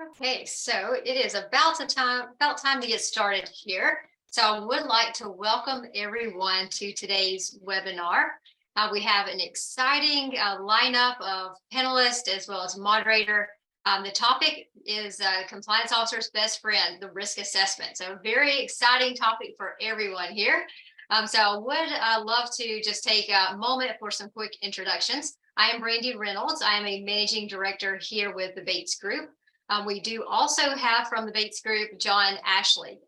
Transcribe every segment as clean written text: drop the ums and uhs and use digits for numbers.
Okay, so it is about time to get started here. So I would like to welcome everyone to today's webinar. We have an exciting lineup of panelists as well as moderator. The topic is compliance officer's best friend, the risk assessment. So a very exciting topic for everyone here. So I would love to just take a moment for some quick introductions. I am Brandi Reynolds. I am a managing director here with the Bates Group. We do also have from the Bates Group, John Ashley.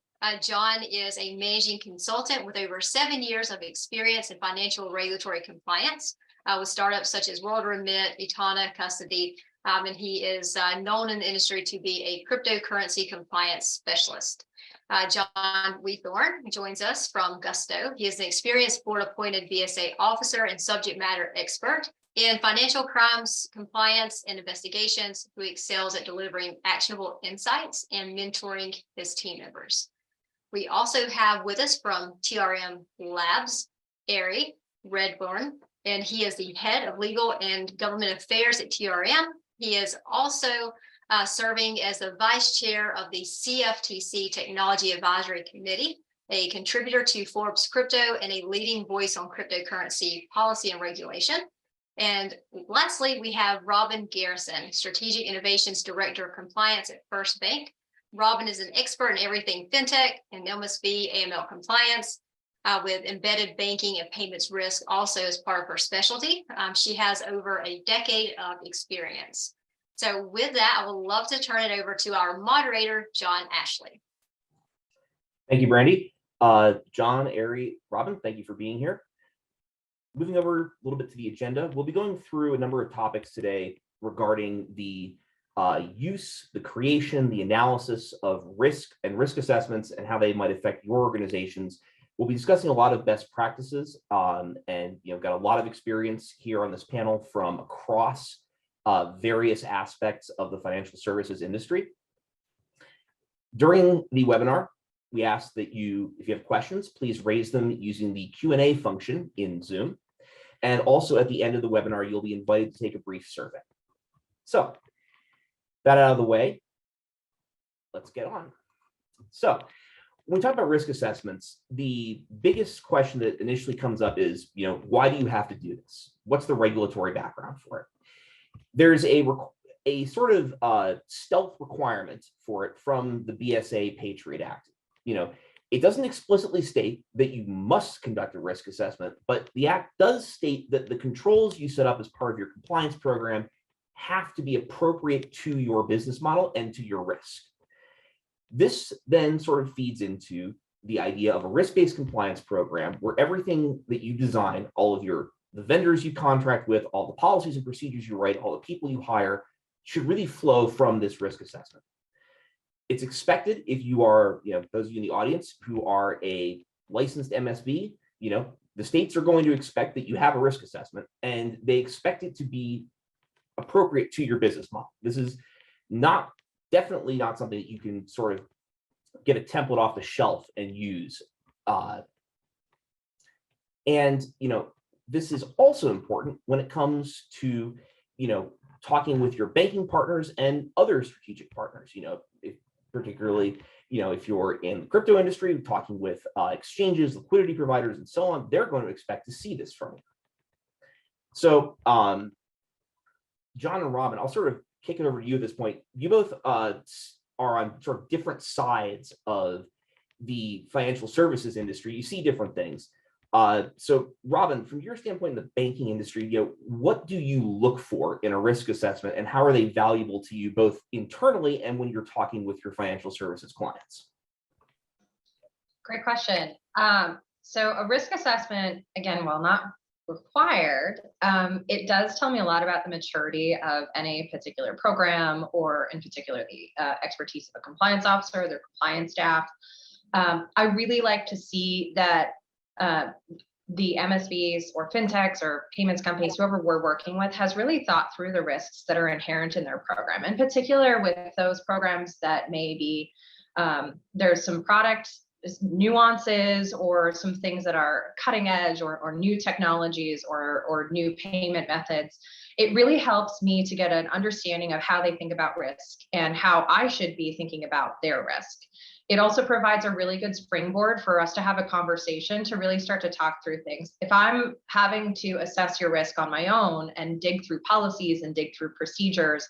John is a managing consultant with over 7 years of experience in financial regulatory compliance with startups such as World Remit, Etana, Custody, and he is known in the industry to be a cryptocurrency compliance specialist. John Wiethorn joins us from Gusto. He is an experienced board-appointed BSA officer and subject matter expert in financial crimes, compliance, and investigations, who excels at delivering actionable insights and mentoring his team members. We also have with us from TRM Labs, Ari Redbord, and he is the head of legal and government affairs at TRM. He is also serving as the vice chair of the CFTC Technology Advisory Committee, a contributor to Forbes Crypto, and a leading voice on cryptocurrency policy and regulation. And lastly, we have Robin Garrison, Strategic Innovations Director of Compliance at FirstBank. Robin is an expert in everything fintech and MSB AML compliance with embedded banking and payments risk also as part of her specialty. She has over a decade of experience. So with that, I would love to turn it over to our moderator, John Ashley. Thank you, Brandi. John, Ari, Robin, thank you for being here. Moving over a little bit to the agenda, we'll be going through a number of topics today regarding the use, the creation, the analysis of risk and risk assessments and how they might affect your organizations. We'll be discussing a lot of best practices and got a lot of experience here on this panel from across various aspects of the financial services industry. During the webinar, we ask that if you have questions, please raise them using the Q&A function in Zoom. And also at the end of the webinar, you'll be invited to take a brief survey. So that out of the way, let's get on. So when we talk about risk assessments, the biggest question that initially comes up is, why do you have to do this? What's the regulatory background for it? There's a sort of stealth requirement for it from the BSA Patriot Act. It doesn't explicitly state that you must conduct a risk assessment, but the Act does state that the controls you set up as part of your compliance program have to be appropriate to your business model and to your risk. This then sort of feeds into the idea of a risk-based compliance program where everything that you design, all of the vendors you contract with, all the policies and procedures you write, all the people you hire, should really flow from this risk assessment. It's expected if you are, those of you in the audience who are a licensed MSB, the states are going to expect that you have a risk assessment and they expect it to be appropriate to your business model. This is definitely not something that you can sort of get a template off the shelf and use. This is also important when it comes to, talking with your banking partners and other strategic partners, particularly, if you're in the crypto industry, talking with exchanges, liquidity providers, and so on, they're going to expect to see this from you. So, John and Robin, I'll sort of kick it over to you at this point. You both are on sort of different sides of the financial services industry. You see different things. So, Robin, from your standpoint in the banking industry, what do you look for in a risk assessment, and how are they valuable to you both internally and when you're talking with your financial services clients? Great question. So, a risk assessment, again, while not required, it does tell me a lot about the maturity of any particular program, or in particular the expertise of a compliance officer, their compliance staff. I really like to see that the MSBs or fintechs or payments companies, whoever we're working with, has really thought through the risks that are inherent in their program, in particular with those programs that may be, there's some product nuances or some things that are cutting edge or new technologies or new payment methods, it really helps me to get an understanding of how they think about risk and how I should be thinking about their risk. It also provides a really good springboard for us to have a conversation to really start to talk through things. If I'm having to assess your risk on my own and dig through policies and dig through procedures,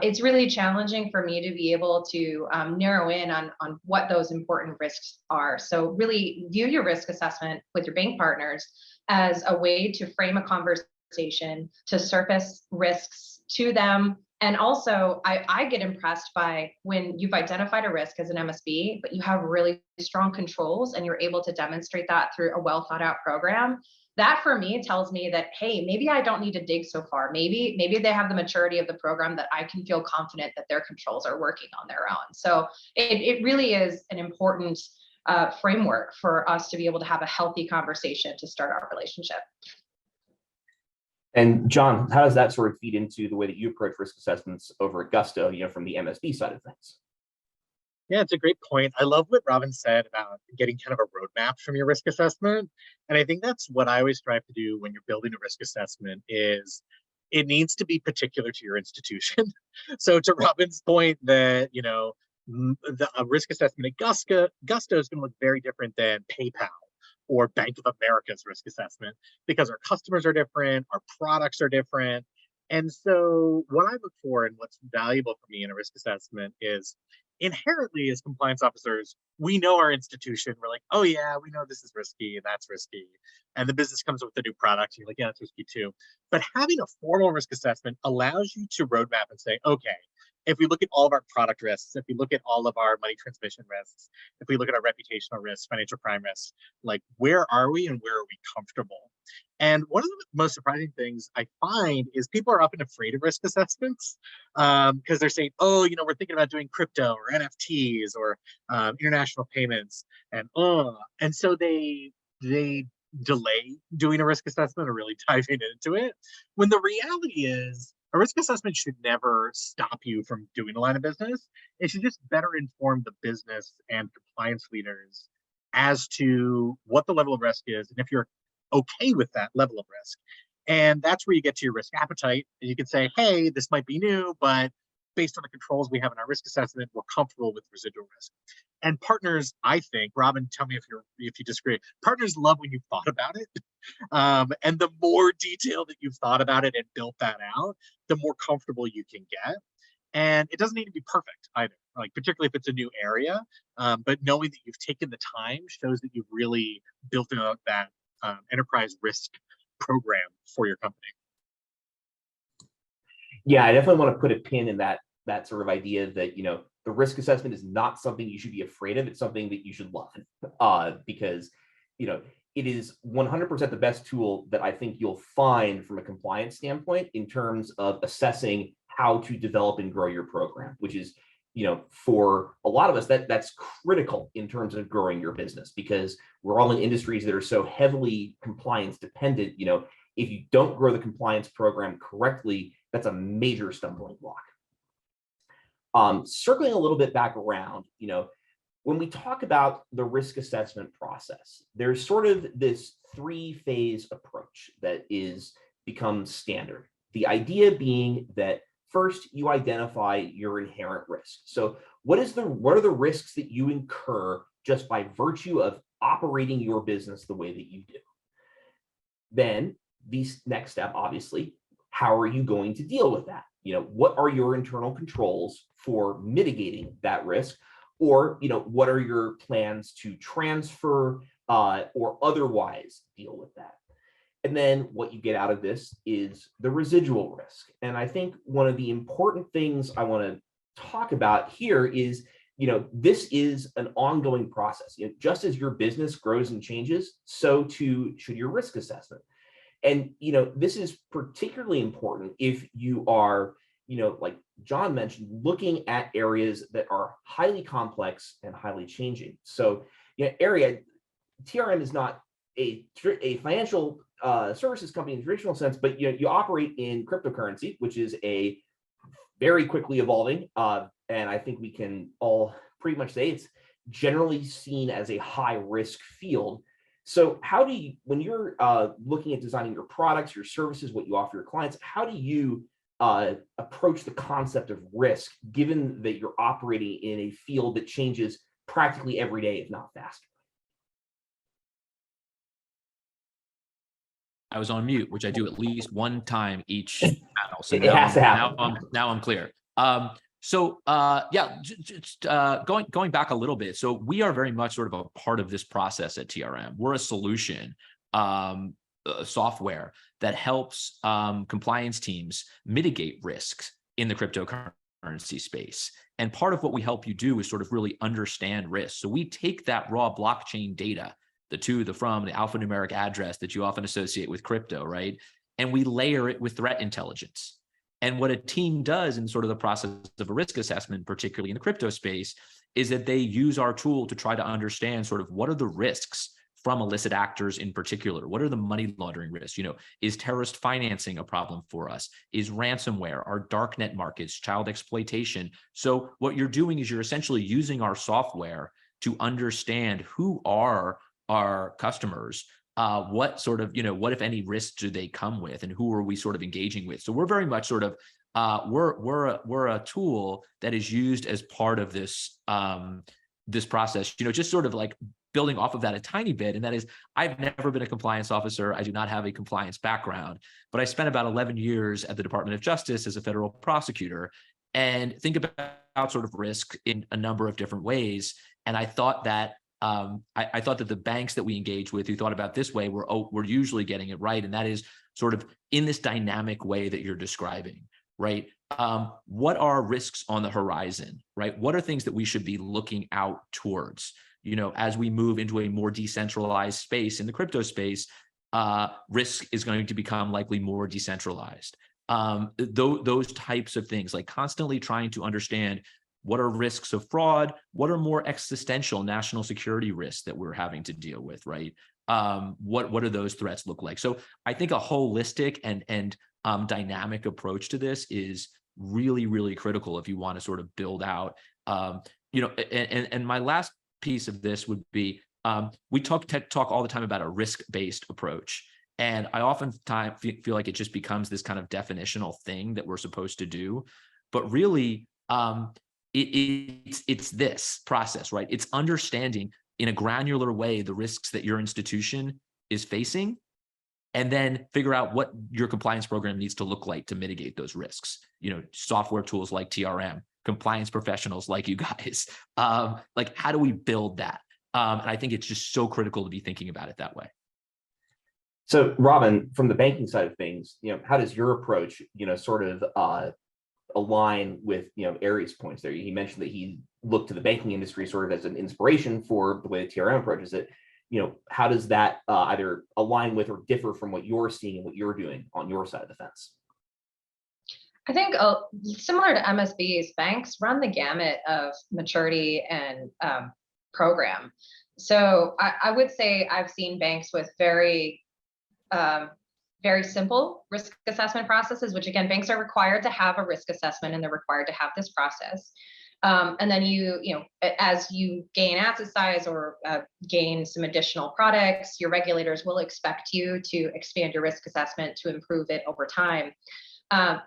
it's really challenging for me to be able to narrow in on what those important risks are. So really view your risk assessment with your bank partners as a way to frame a conversation, to surface risks to them. And also, I get impressed by when you've identified a risk as an MSB, but you have really strong controls and you're able to demonstrate that through a well thought out program. That for me tells me that, hey, maybe I don't need to dig so far. Maybe they have the maturity of the program that I can feel confident that their controls are working on their own. So it really is an important framework for us to be able to have a healthy conversation to start our relationship. And John, how does that sort of feed into the way that you approach risk assessments over at Gusto, from the MSB side of things? Yeah, it's a great point. I love what Robin said about getting kind of a roadmap from your risk assessment. And I think that's what I always strive to do when you're building a risk assessment is it needs to be particular to your institution. So to Robin's point that, a risk assessment at Gusto is going to look very different than PayPal or Bank of America's risk assessment because our customers are different, our products are different. And so what I look for and what's valuable for me in a risk assessment is inherently as compliance officers, we know our institution. We're like, oh yeah, we know this is risky and that's risky. And the business comes up with a new product. And you're like, yeah, it's risky too. But having a formal risk assessment allows you to roadmap and say, okay, if we look at all of our product risks, if we look at all of our money transmission risks, if we look at our reputational risks, financial crime risks, like where are we and where are we comfortable? And one of the most surprising things I find is people are often afraid of risk assessments because they're saying, oh, we're thinking about doing crypto or NFTs or international payments. And so they delay doing a risk assessment or really diving into it. When the reality is, a risk assessment should never stop you from doing a line of business. It should just better inform the business and compliance leaders as to what the level of risk is and if you're okay with that level of risk. And that's where you get to your risk appetite. And you can say, hey, this might be new, but based on the controls we have in our risk assessment, we're comfortable with residual risk. And partners, I think, Robin, tell me if you disagree. Partners love when you've thought about it. And the more detail that you've thought about it and built that out, the more comfortable you can get. And it doesn't need to be perfect either, like particularly if it's a new area. But knowing that you've taken the time shows that you've really built out that enterprise risk program for your company. Yeah, I definitely want to put a pin in that sort of idea that, the risk assessment is not something you should be afraid of. It's something that you should love because, it is 100% the best tool that I think you'll find from a compliance standpoint in terms of assessing how to develop and grow your program, which is, for a lot of us, that's critical in terms of growing your business because we're all in industries that are so heavily compliance dependent. If you don't grow the compliance program correctly, that's a major stumbling block. Circling a little bit back around, when we talk about the risk assessment process, there's sort of this 3-phase approach that becomes standard. The idea being that first you identify your inherent risk. So what are the risks that you incur just by virtue of operating your business the way that you do? Then the next step, obviously, how are you going to deal with that? What are your internal controls for mitigating that risk? Or, what are your plans to transfer or otherwise deal with that? And then what you get out of this is the residual risk. And I think one of the important things I want to talk about here is, this is an ongoing process. Just as your business grows and changes, so too should your risk assessment. And, this is particularly important if you are, like John mentioned, looking at areas that are highly complex and highly changing. So, TRM is not a financial services company in the traditional sense, but you operate in cryptocurrency, which is a very quickly evolving, and I think we can all pretty much say it's generally seen as a high risk field. So how do you, when you're looking at designing your products, your services, what you offer your clients, how do you approach the concept of risk, given that you're operating in a field that changes practically every day, if not faster? I was on mute, which I do at least one time each panel. So It has to happen. now I'm clear. Yeah, just going back a little bit. So we are very much sort of a part of this process at TRM. We're a solution software that helps compliance teams mitigate risks in the cryptocurrency space. And part of what we help you do is sort of really understand risk. So we take that raw blockchain data, the to, the from, the alphanumeric address that you often associate with crypto, right? And we layer it with threat intelligence. And what a team does in sort of the process of a risk assessment, particularly in the crypto space, is that they use our tool to try to understand sort of what are the risks from illicit actors in particular. What are the money laundering risks? You know, is terrorist financing a problem for us? Is ransomware, our darknet markets, child exploitation? So what you're doing is you're essentially using our software to understand who are our customers, what sort of, you know, what if any risks do they come with, and who are we sort of engaging with? So we're very much sort of we're a tool that is used as part of this this process. You know, just sort of like building off of that a tiny bit, and that is, I've never been a compliance officer. I do not have a compliance background, but I spent about 11 years at the Department of Justice as a federal prosecutor, and think about sort of risk in a number of different ways. And I thought that I thought that the banks that we engage with who thought about this way were usually getting it right. And that is sort of in this dynamic way that you're describing, right? What are risks on the horizon, right? What are things that we should be looking out towards? You know, as we move into a more decentralized space in the crypto space, risk is going to become likely more decentralized. Those types of things, like constantly trying to understand what are risks of fraud, what are more existential national security risks that we're having to deal with, right? What do those threats look like? So I think a holistic and dynamic approach to this is really, really critical if you want to sort of build out, you know, and my last piece of this would be, we talk all the time about a risk-based approach. And I oftentimes feel like it just becomes this kind of definitional thing that we're supposed to do. But really, it's this process, right? It's understanding in a granular way the risks that your institution is facing, and then figure out what your compliance program needs to look like to mitigate those risks. You know, software tools like TRM, compliance professionals like you guys. Like, how do we build that? And I think it's just so critical to be thinking about it that way. So, Robin, from the banking side of things, you know, how does your approach, you know, sort of align with, you know, Ari's points there? He mentioned that he looked to the banking industry sort of as an inspiration for the way the TRM approaches it. You know, how does that either align with or differ from what you're seeing and what you're doing on your side of the fence? I think similar to MSBs, banks run the gamut of maturity and program. So I would say I've seen banks with very simple risk assessment processes, which again, banks are required to have a risk assessment and they're required to have this process. And then you know, as you gain asset size or gain some additional products, your regulators will expect you to expand your risk assessment to improve it over time.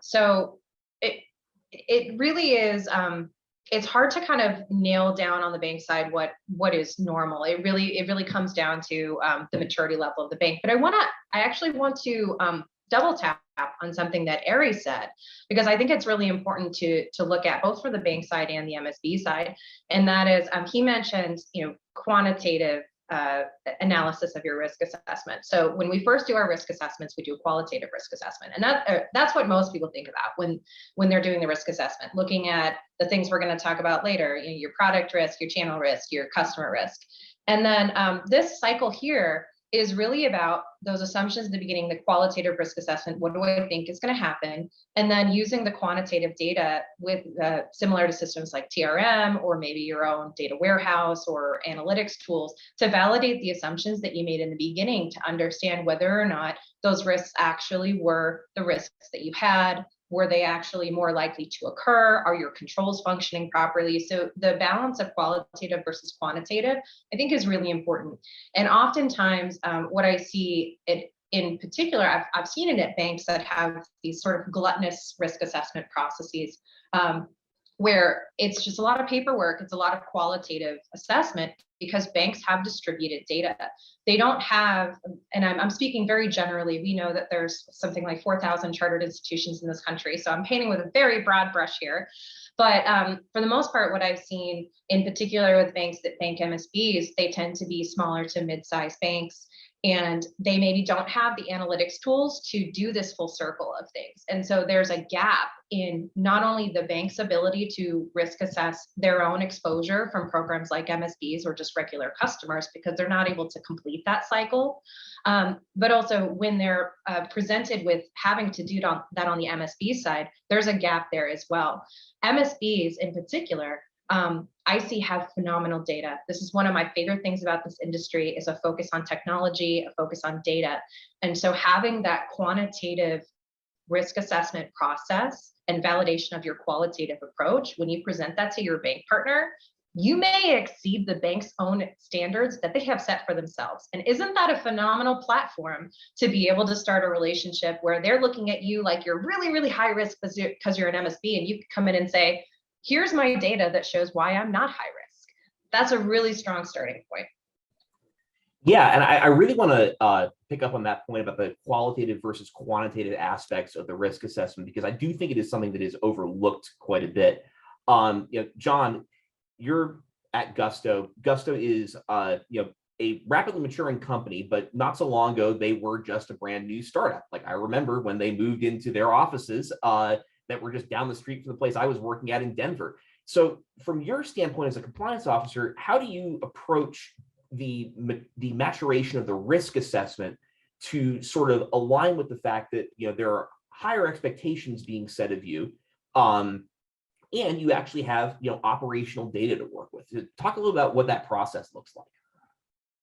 So it really is, it's hard to kind of nail down on the bank side what is normal. It really comes down to the maturity level of the bank. But I actually want to double tap on something that Ari said, because I think it's really important to look at both for the bank side and the MSB side. And that is, he mentioned, you know, quantitative analysis of your risk assessment. So when we first do our risk assessments, we do a qualitative risk assessment. And that's what most people think about when they're doing the risk assessment, looking at the things we're going to talk about later, you know, your product risk, your channel risk, your customer risk. And then this cycle here is really about those assumptions in the beginning, the qualitative risk assessment. What do I think is going to happen? And then using the quantitative data with similar to systems like TRM or maybe your own data warehouse or analytics tools to validate the assumptions that you made in the beginning to understand whether or not those risks actually were the risks that you had, Were they actually more likely to occur? Are your controls functioning properly? So the balance of qualitative versus quantitative, I think, is really important. And oftentimes what I see it in particular, I've seen it at banks that have these sort of gluttonous risk assessment processes, where it's just a lot of paperwork, it's a lot of qualitative assessment, because banks have distributed data. They don't have, and I'm speaking very generally, we know that there's something like 4,000 chartered institutions in this country, so I'm painting with a very broad brush here. But for the most part, what I've seen in particular with banks that bank MSBs, they tend to be smaller to mid-sized banks, and they maybe don't have the analytics tools to do this full circle of things. And so there's a gap in not only the bank's ability to risk assess their own exposure from programs like MSBs or just regular customers, because they're not able to complete that cycle, but also when they're presented with having to do that on the MSB side, there's a gap there as well. MSBs in particular, I see have phenomenal data. This is one of my favorite things about this industry, is a focus on technology, a focus on data. And so having that quantitative risk assessment process and validation of your qualitative approach, when you present that to your bank partner, you may exceed the bank's own standards that they have set for themselves. And isn't that a phenomenal platform to be able to start a relationship where they're looking at you like you're really, really high risk because you're an MSB, and you can come in and say, here's my data that shows why I'm not high risk. That's a really strong starting point. Yeah, and I really want to pick up on that point about the qualitative versus quantitative aspects of the risk assessment, because I do think it is something that is overlooked quite a bit. John, you're at Gusto. Gusto is a rapidly maturing company, but not so long ago they were just a brand new startup. Like, I remember when they moved into their offices that were just down the street from the place I was working at in Denver. So from your standpoint as a compliance officer, how do you approach the maturation of the risk assessment to sort of align with the fact that there are higher expectations being set of you, and you actually have operational data to work with? Talk a little about what that process looks like.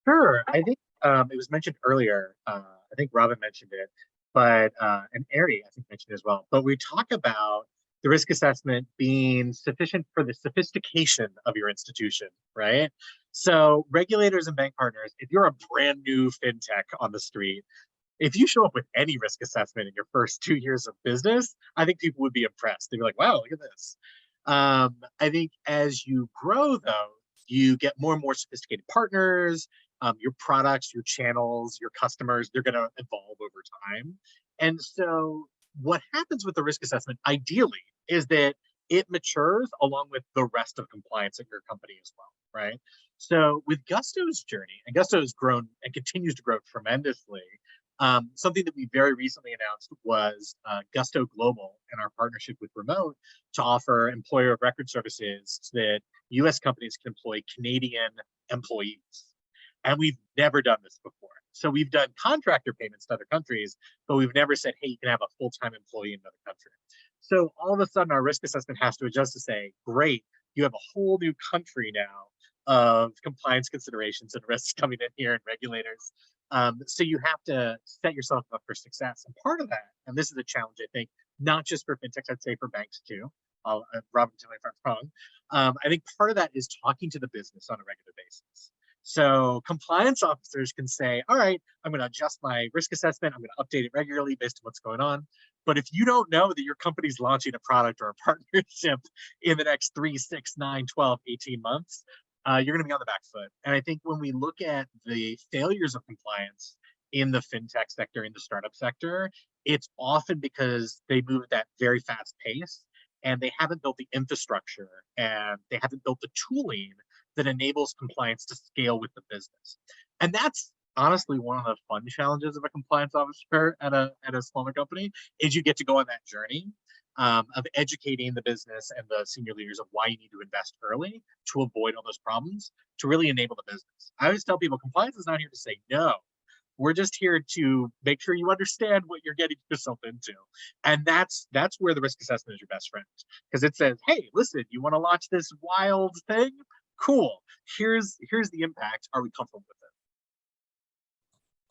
Sure. I think it was mentioned earlier. I think Robin mentioned it, but and Ari, I think, mentioned it as well. But we talk about the risk assessment being sufficient for the sophistication of your institution, right? So regulators and bank partners, if you're a brand new fintech on the street, if you show up with any risk assessment in your first 2 years of business, I think people would be impressed. They'd be like, wow, look at this. I think as you grow, though, you get more and more sophisticated partners. Your products, your channels, your customers, they're going to evolve over time. And so what happens with the risk assessment, ideally, is that it matures along with the rest of compliance at your company as well, right? So with Gusto's journey, and Gusto has grown and continues to grow tremendously, something that we very recently announced was Gusto Global and our partnership with Remote to offer employer of record services so that US companies can employ Canadian employees. And we've never done this before. So we've done contractor payments to other countries, but we've never said, hey, you can have a full-time employee in another country. So all of a sudden, our risk assessment has to adjust to say, great, you have a whole new country now of compliance considerations and risks coming in here and regulators. So you have to set yourself up for success. And part of that, and this is a challenge, I think, not just for fintechs, I'd say for banks too. Robin, tell me if I'm wrong. I think part of that is talking to the business on a regular basis. So compliance officers can say, all right, I'm going to adjust my risk assessment. I'm going to update it regularly based on what's going on. But if you don't know that your company's launching a product or a partnership in the next 3, 6, 9, 12, 18 months, you're going to be on the back foot. And I think when we look at the failures of compliance in the fintech sector, in the startup sector, it's often because they move at that very fast pace and they haven't built the infrastructure and they haven't built the tooling that enables compliance to scale with the business. And that's honestly one of the fun challenges of a compliance officer at a smaller company, is you get to go on that journey of educating the business and the senior leaders of why you need to invest early to avoid all those problems, to really enable the business. I always tell people, compliance is not here to say no. We're just here to make sure you understand what you're getting yourself into. And that's where the risk assessment is your best friend, because it says, hey, listen, you want to launch this wild thing? Cool. Here's the impact. Are we comfortable with it?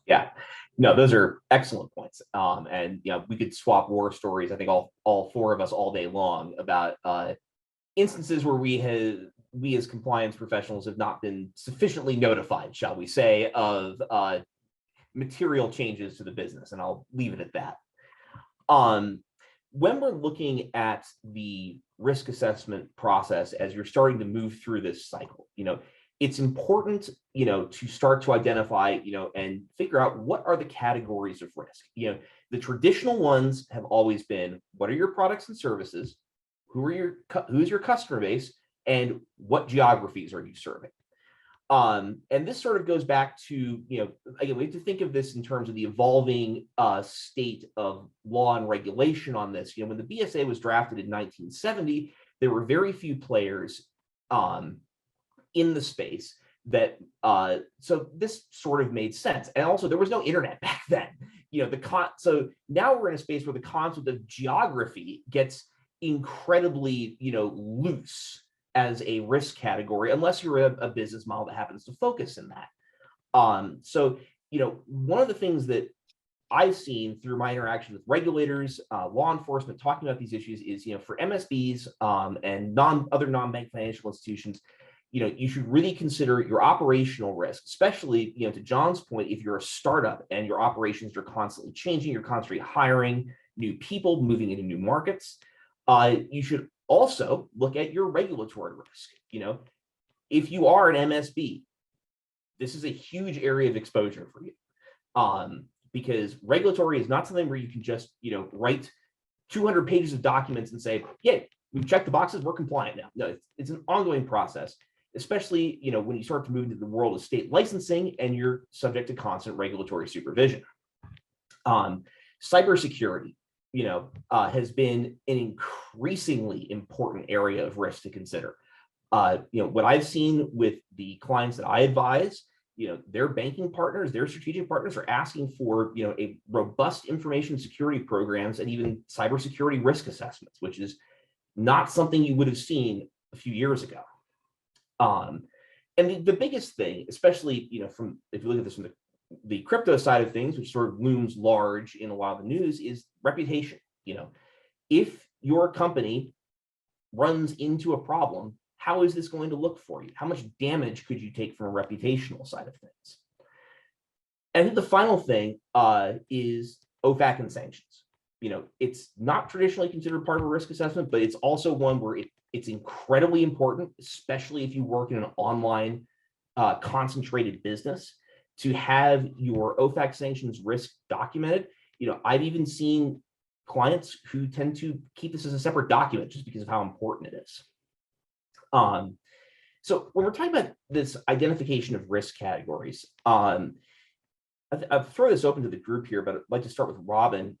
Yeah. No, those are excellent points. And we could swap war stories. I think all four of us all day long about instances where we as compliance professionals have not been sufficiently notified, shall we say, of material changes to the business, and I'll leave it at that. When we're looking at the risk assessment process as you're starting to move through this cycle, it's important, to start to identify, and figure out what are the categories of risk. The traditional ones have always been, what are your products and services? Who's your customer base? And what geographies are you serving? And this sort of goes back to, again, we have to think of this in terms of the evolving state of law and regulation on this. When the BSA was drafted in 1970, there were very few players in the space that, so this sort of made sense. And also there was no internet back then. So now we're in a space where the concept of geography gets incredibly, loose as a risk category, unless you're a business model that happens to focus in that. So, one of the things that I've seen through my interaction with regulators, law enforcement, talking about these issues is, for MSBs and other non-bank financial institutions, you should really consider your operational risk, especially, to John's point, if you're a startup and your operations are constantly changing, you're constantly hiring new people, moving into new markets. You should also look at your regulatory risk. If you are an MSB, this is a huge area of exposure for you, because regulatory is not something where you can just, write 200 pages of documents and say, yeah, we've checked the boxes, we're compliant now. No, it's an ongoing process, especially, when you start to move into the world of state licensing and you're subject to constant regulatory supervision. Cybersecurity, has been an increasingly important area of risk to consider. What I've seen with the clients that I advise, their banking partners, their strategic partners are asking for, a robust information security programs and even cybersecurity risk assessments, which is not something you would have seen a few years ago. And the biggest thing, especially, if you look at this from the crypto side of things, which sort of looms large in a lot of the news, is reputation. If your company runs into a problem, how is this going to look for you? How much damage could you take from a reputational side of things? And I think the final thing is OFAC and sanctions. It's not traditionally considered part of a risk assessment, but it's also one where it's incredibly important, especially if you work in an online concentrated business, to have your OFAC sanctions risk documented. I've even seen clients who tend to keep this as a separate document just because of how important it is. So when we're talking about this identification of risk categories, I'll throw this open to the group here, but I'd like to start with Robin.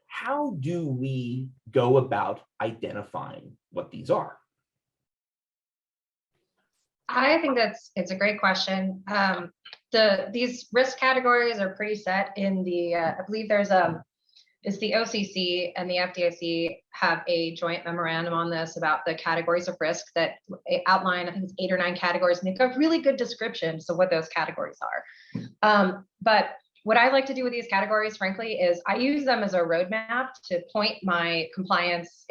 How do we go about identifying what these are? I think it's a great question. These risk categories are pretty set in the, I believe it's the OCC and the FDIC have a joint memorandum on this about the categories of risk that outline, I think it's 8 or 9 categories, and they've got really good descriptions of what those categories are. But what I like to do with these categories, frankly, is I use them as a roadmap to point my compliance,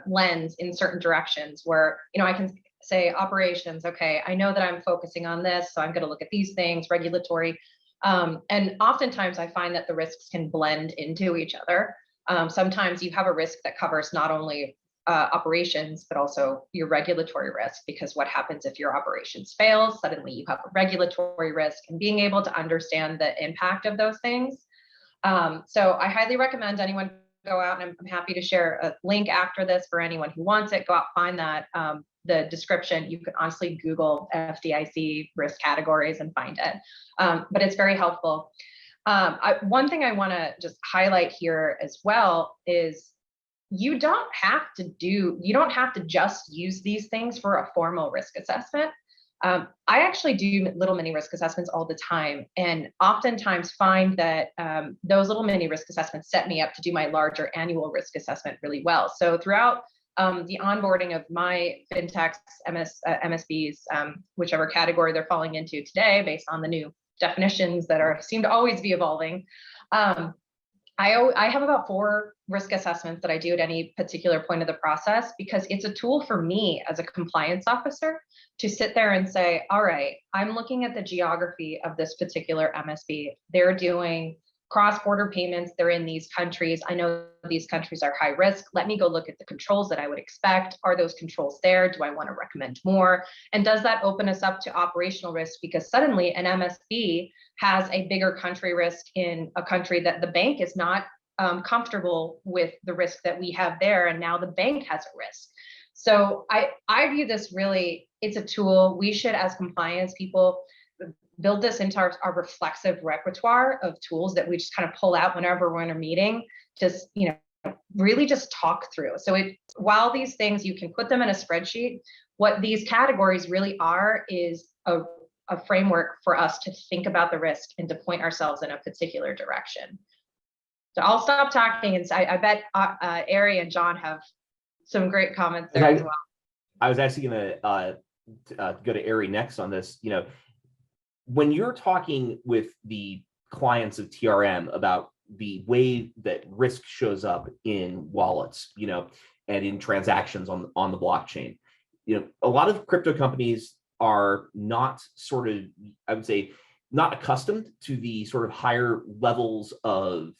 lens in certain directions where, I can say operations, okay, I know that I'm focusing on this, so I'm going to look at these things, regulatory. And oftentimes I find that the risks can blend into each other. Sometimes you have a risk that covers not only operations, but also your regulatory risk, because what happens if your operations fail? Suddenly you have a regulatory risk, and being able to understand the impact of those things. So I highly recommend anyone go out, and I'm happy to share a link after this for anyone who wants it. Go out, find that. The description, you can honestly Google FDIC risk categories and find it, but it's very helpful. One thing I want to just highlight here as well is you don't have to just use these things for a formal risk assessment. I actually do little mini risk assessments all the time, and oftentimes find that those little mini risk assessments set me up to do my larger annual risk assessment really well. So throughout the onboarding of my fintechs, MSBs, whichever category they're falling into today, based on the new definitions that seem to always be evolving. I have about 4 risk assessments that I do at any particular point of the process, because it's a tool for me as a compliance officer to sit there and say, all right, I'm looking at the geography of this particular MSB. They're doing cross-border payments. They're in these countries. I know these countries are high risk. Let me go look at the controls that I would expect. Are those controls there? Do I want to recommend more? And does that open us up to operational risk? Because suddenly an MSB has a bigger country risk in a country that the bank is not comfortable with the risk that we have there. And now the bank has a risk. So I view this really, it's a tool. We should, as compliance people, build this into our reflexive repertoire of tools that we just kind of pull out whenever we're in a meeting, just, really just talk through. So while these things, you can put them in a spreadsheet, what these categories really are is a framework for us to think about the risk and to point ourselves in a particular direction. So I'll stop talking, and I bet Ari and John have some great comments there as well. I was actually going to go to Ari next on this. When you're talking with the clients of TRM about the way that risk shows up in wallets, and in transactions on the blockchain, a lot of crypto companies are not sort of, I would say, not accustomed to the sort of higher levels of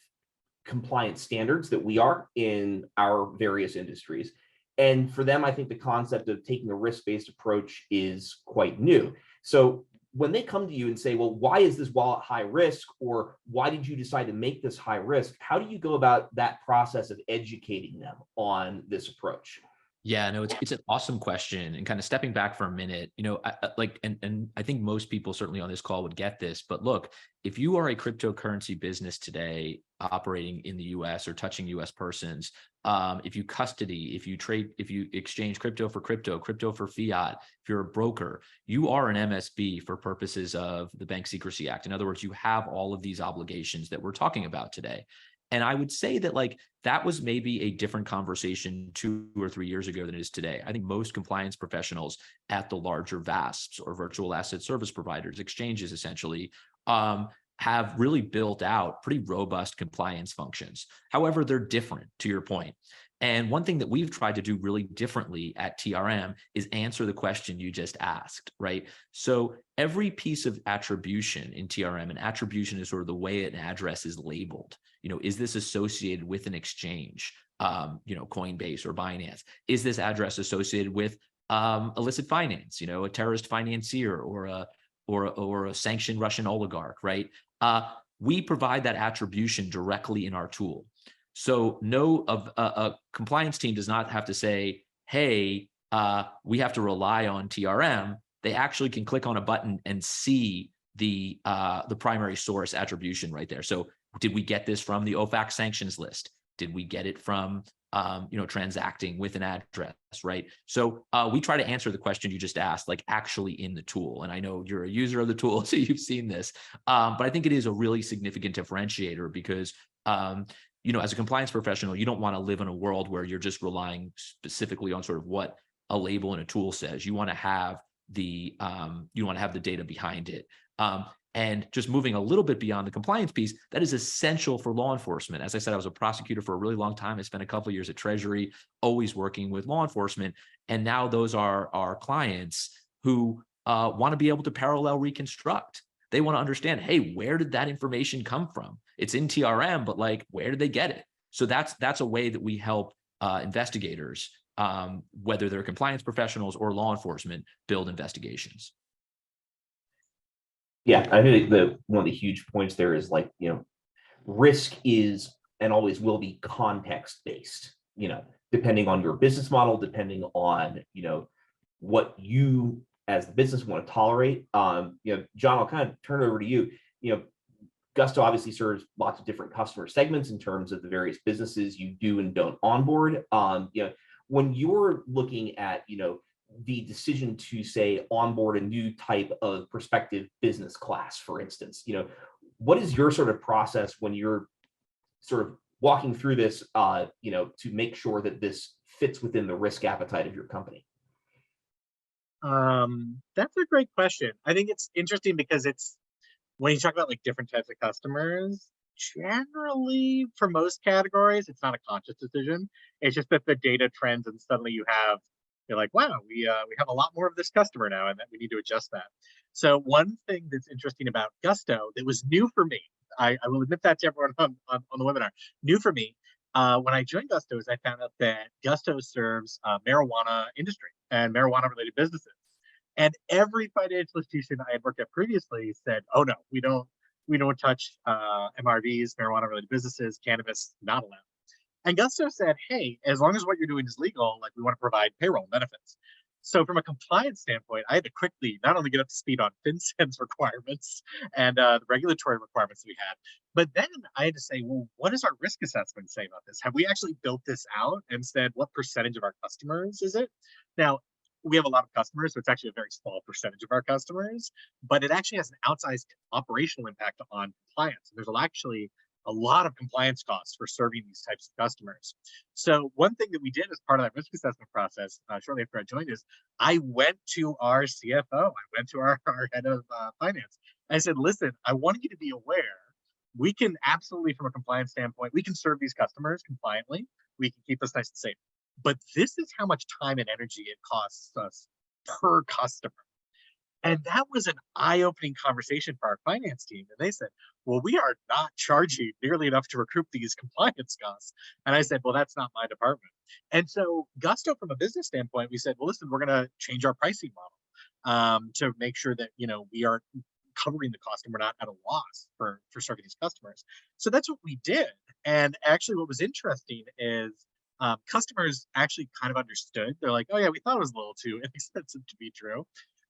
compliance standards that we are in our various industries. And for them, I think the concept of taking a risk-based approach is quite new. So when they come to you and say, well, why is this wallet high risk? Or why did you decide to make this high risk? How do you go about that process of educating them on this approach? Yeah, no, it's an awesome question. And kind of stepping back for a minute, and I think most people certainly on this call would get this, but look, if you are a cryptocurrency business today operating in the US or touching US persons, if you custody, if you exchange crypto for crypto, crypto for fiat, if you're a broker, you are an MSB for purposes of the Bank Secrecy Act. In other words, you have all of these obligations that we're talking about today. And I would say that that was maybe a different conversation 2 or 3 years ago than it is today. I think most compliance professionals at the larger VASPs or virtual asset service providers, exchanges essentially, have really built out pretty robust compliance functions. However, they're different, to your point. And one thing that we've tried to do really differently at TRM is answer the question you just asked, right? So every piece of attribution in TRM, and attribution is sort of the way an address is labeled. Is this associated with an exchange, Coinbase or Binance? Is this address associated with illicit finance, a terrorist financier or a sanctioned Russian oligarch, right? We provide that attribution directly in our tool. So a compliance team does not have to say, hey, we have to rely on TRM. They actually can click on a button and see the primary source attribution right there. So did we get this from the OFAC sanctions list? Did we get it from transacting with an address, right? So we try to answer the question you just asked, actually in the tool. And I know you're a user of the tool, so you've seen this. But I think it is a really significant differentiator because as a compliance professional, you don't want to live in a world where you're just relying specifically on sort of what a label in a tool says. You want to have the data behind it. And just moving a little bit beyond the compliance piece, that is essential for law enforcement. As I said, I was a prosecutor for a really long time. I spent a couple of years at Treasury, always working with law enforcement. And now those are our clients who want to be able to parallel reconstruct. They want to understand, hey, where did that information come from? It's in TRM, but where did they get it? So that's a way that we help investigators, whether they're compliance professionals or law enforcement, build investigations. Yeah, I think one of the huge points there is risk is and always will be context based, depending on your business model, depending on, what you as the business want to tolerate. John, I'll kind of turn it over to you. Gusto obviously serves lots of different customer segments in terms of the various businesses you do and don't onboard. When you're looking at, the decision to say onboard a new type of prospective business class, for instance, what is your sort of process when you're sort of walking through this, to make sure that this fits within the risk appetite of your company? That's a great question. I think it's interesting because when you talk about like different types of customers, generally for most categories, it's not a conscious decision. It's just that the data trends and suddenly you're like, wow, we have a lot more of this customer now, and that we need to adjust that. So one thing that's interesting about Gusto that was new for me, I will admit that to everyone on the webinar, new for me. When I joined Gusto, is I found out that Gusto serves marijuana industry and marijuana related businesses. And every financial institution I had worked at previously said, "Oh no, we don't touch MRVs, marijuana-related businesses, cannabis, not allowed." And Gusto said, "Hey, as long as what you're doing is legal, like we want to provide payroll and benefits." So from a compliance standpoint, I had to quickly not only get up to speed on FinCEN's requirements and the regulatory requirements we had, but then I had to say, well, what does our risk assessment say about this? Have we actually built this out and said what percentage of our customers is it? Now, we have a lot of customers, so it's actually a very small percentage of our customers, but it actually has an outsized operational impact on compliance. There's actually a lot of compliance costs for serving these types of customers. So one thing that we did as part of that risk assessment process, shortly after I joined, is I went to our CFO, I went to our head of finance. I said, listen, I want you to be aware, we can absolutely, from a compliance standpoint, we can serve these customers compliantly. We can keep us nice and safe. But this is how much time and energy it costs us per customer. And that was an eye-opening conversation for our finance team. And they said, well, we are not charging nearly enough to recoup these compliance costs. And I said, well, that's not my department. And so Gusto, from a business standpoint, we said, well, listen, we're going to change our pricing model to make sure that, we are covering the cost and we're not at a loss for serving these customers. So that's what we did. And actually what was interesting is customers actually kind of understood. They're like, oh yeah, we thought it was a little too inexpensive to be true.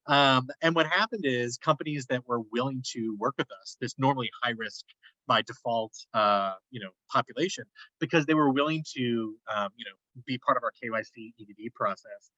And what happened is companies that were willing to work with us, this normally high risk by default, population, because they were willing to, be part of our KYC EDD process,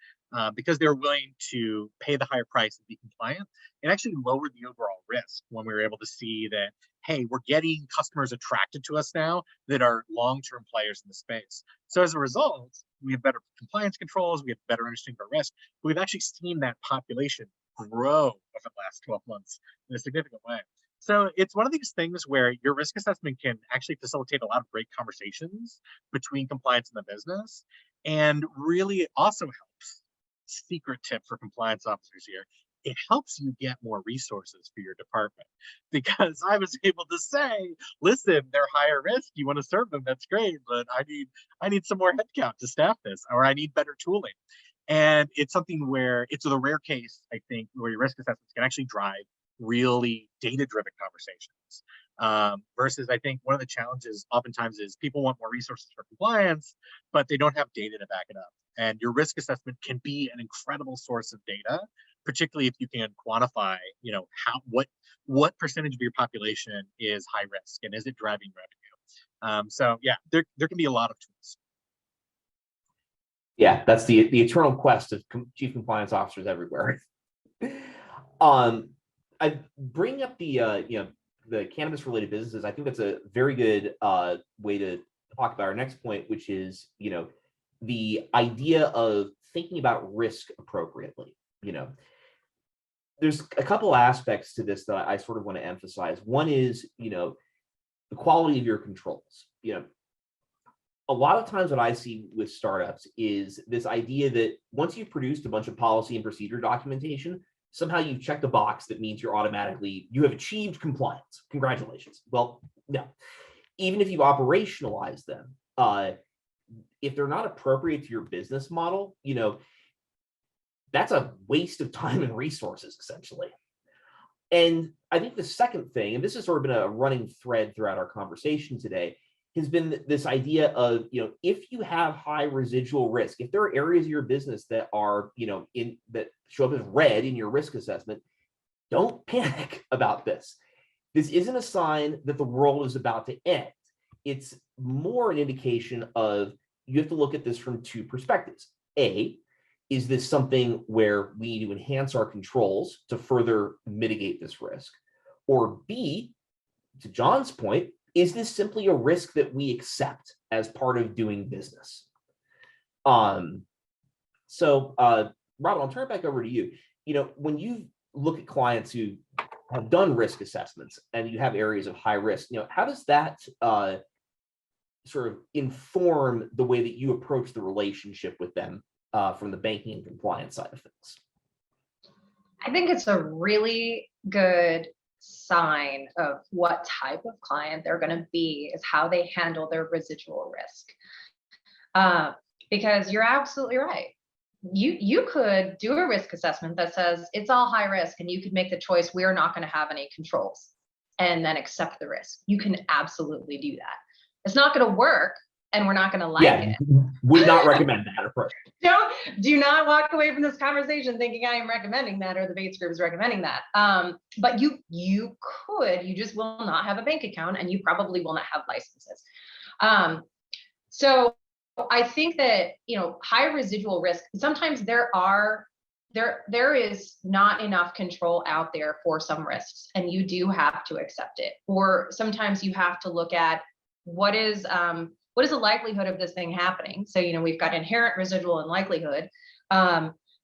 because they were willing to pay the higher price and be compliant, it actually lowered the overall risk when we were able to see that, hey, we're getting customers attracted to us now that are long-term players in the space. So as a result, we have better compliance controls, we have better understanding of our risk. We've actually seen that population grow over the last 12 months in a significant way. So it's one of these things where your risk assessment can actually facilitate a lot of great conversations between compliance and the business, and really also helps. Secret tip for compliance officers here: it helps you get more resources for your department, because I was able to say, listen, they're higher risk, you want to serve them, that's great, but I need some more headcount to staff this, or I need better tooling. And it's something where it's the rare case, I think, where your risk assessments can actually drive really data-driven conversations. Versus, I think one of the challenges oftentimes is people want more resources for compliance, but they don't have data to back it up. And your risk assessment can be an incredible source of data, particularly if you can quantify, what percentage of your population is high risk and is it driving revenue. So yeah, there can be a lot of tools. Yeah, that's the eternal quest of chief compliance officers everywhere. I bring up the cannabis related businesses. I think that's a very good way to talk about our next point, which is, the idea of thinking about risk appropriately. There's a couple aspects to this that I sort of want to emphasize. One is, the quality of your controls. A lot of times what I see with startups is this idea that once you've produced a bunch of policy and procedure documentation, somehow you've checked a box that means you have achieved compliance. Congratulations. Well, no. Even if you operationalize them, if they're not appropriate to your business model, that's a waste of time and resources, essentially. And I think the second thing, and this has sort of been a running thread throughout our conversation today, has been this idea of, if you have high residual risk, if there are areas of your business that are, that show up as red in your risk assessment, don't panic about this. This isn't a sign that the world is about to end. It's more an indication of, you have to look at this from two perspectives. A, is this something where we need to enhance our controls to further mitigate this risk? Or B, to John's point, is this simply a risk that we accept as part of doing business? So Robin, I'll turn it back over to you. When you look at clients who have done risk assessments and you have areas of high risk, how does that sort of inform the way that you approach the relationship with them from the banking and compliance side of things? I think it's a really good sign of what type of client they're going to be is how they handle their residual risk. Because you're absolutely right. You could do a risk assessment that says it's all high risk, and you could make the choice, we're not going to have any controls, and then accept the risk. You can absolutely do that. It's not going to work, and we're not going to like it. Would not recommend that approach. Do not walk away from this conversation thinking I am recommending that or the Bates Group is recommending that. But you just will not have a bank account, and you probably will not have licenses. So I think that, high residual risk, sometimes there is not enough control out there for some risks, and you do have to accept it. Or sometimes you have to look at what is the likelihood of this thing happening? So, we've got inherent, residual, and likelihood.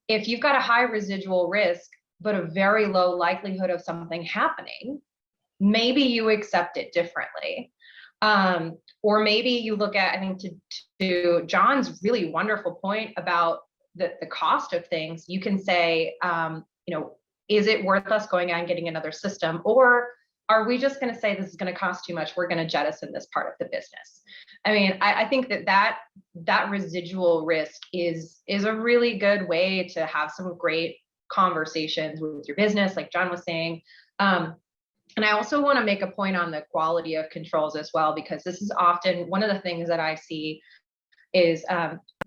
If you've got a high residual risk, but a very low likelihood of something happening, maybe you accept it differently. Or maybe you look at, I think to John's really wonderful point about the cost of things, you can say, is it worth us going out and getting another system? Or are we just going to say this is going to cost too much? We're going to jettison this part of the business. I mean, I think that residual risk is a really good way to have some great conversations with your business, like John was saying. And I also want to make a point on the quality of controls as well, because this is often one of the things that I see is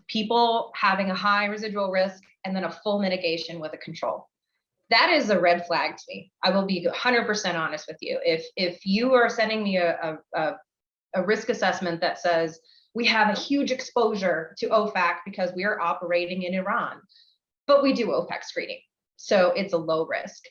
people having a high residual risk and then a full mitigation with a control. That is a red flag to me. I will be 100% honest with you. If you are sending me a risk assessment that says we have a huge exposure to OFAC because we are operating in Iran, but we do OFAC screening, so it's a low risk.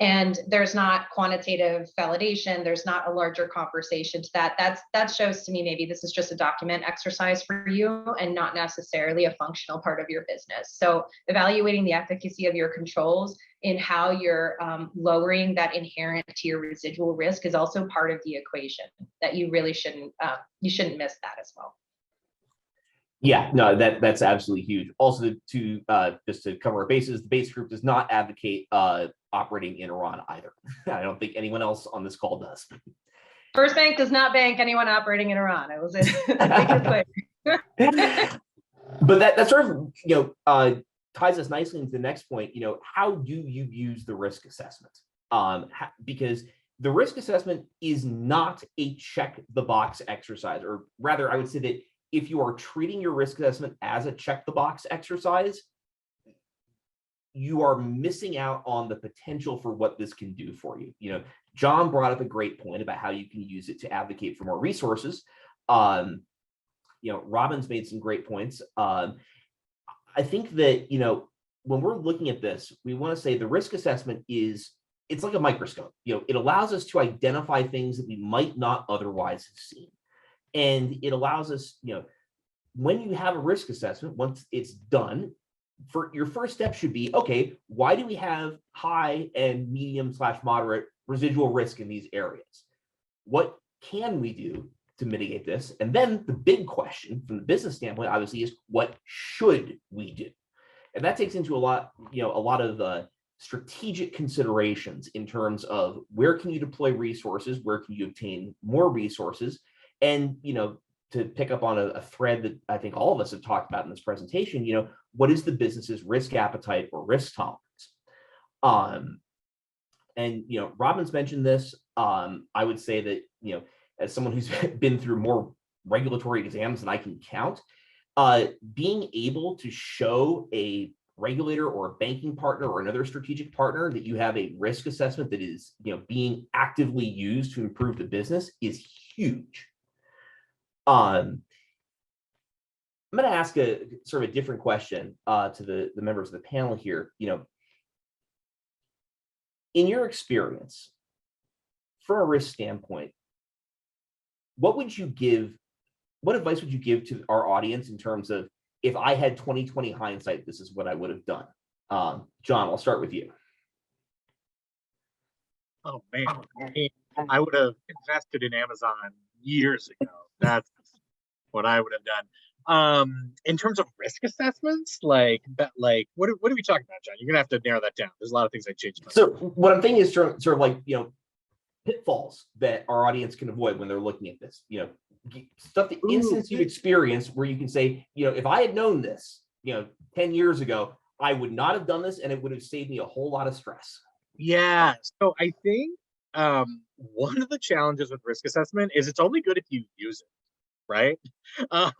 And there's not quantitative validation, there's not a larger conversation to that shows to me maybe this is just a document exercise for you and not necessarily a functional part of your business. So evaluating the efficacy of your controls in how you're lowering that inherent to your residual risk is also part of the equation that you really shouldn't miss that as well. Yeah, no, that's absolutely huge. Also, to just to cover our bases, the Bates Group does not advocate operating in Iran either. I don't think anyone else on this call does. FirstBank does not bank anyone operating in Iran. It was make it clear. But that sort of ties us nicely into the next point. How do you use the risk assessment? Because the risk assessment is not a check the box exercise, or rather, I would say that if you are treating your risk assessment as a check the box exercise, you are missing out on the potential for what this can do for you. John brought up a great point about how you can use it to advocate for more resources. Robin's made some great points. I think that, when we're looking at this, we want to say the risk assessment it's like a microscope. It allows us to identify things that we might not otherwise have seen. And it allows us, when you have a risk assessment, once it's done, for your first step should be, okay, why do we have high and medium/moderate residual risk in these areas? What can we do to mitigate this? And then the big question from the business standpoint, obviously, is what should we do? And that takes into a lot of strategic considerations in terms of where can you deploy resources, where can you obtain more resources, and to pick up on a thread that I think all of us have talked about in this presentation, what is the business's risk appetite or risk tolerance? And Robin's mentioned this. I would say that as someone who's been through more regulatory exams than I can count, being able to show a regulator or a banking partner or another strategic partner that you have a risk assessment that is being actively used to improve the business is huge. I'm going to ask a sort of a different question to the members of the panel here. In your experience, from a risk standpoint, what advice would you give to our audience in terms of, if I had 20/20 hindsight, this is what I would have done? John, I'll start with you. Oh man, I would have invested in Amazon years ago. That's what I would have done. In terms of risk assessments, like what are we talking about, John? You're gonna have to narrow that down. There's a lot of things I changed. So what I'm thinking is sort of like, pitfalls that our audience can avoid when they're looking at this, stuff, the instance you've experienced where you can say, if I had known this, 10 years ago, I would not have done this and it would have saved me a whole lot of stress. Yeah. So I think one of the challenges with risk assessment is it's only good if you use it, right? Um,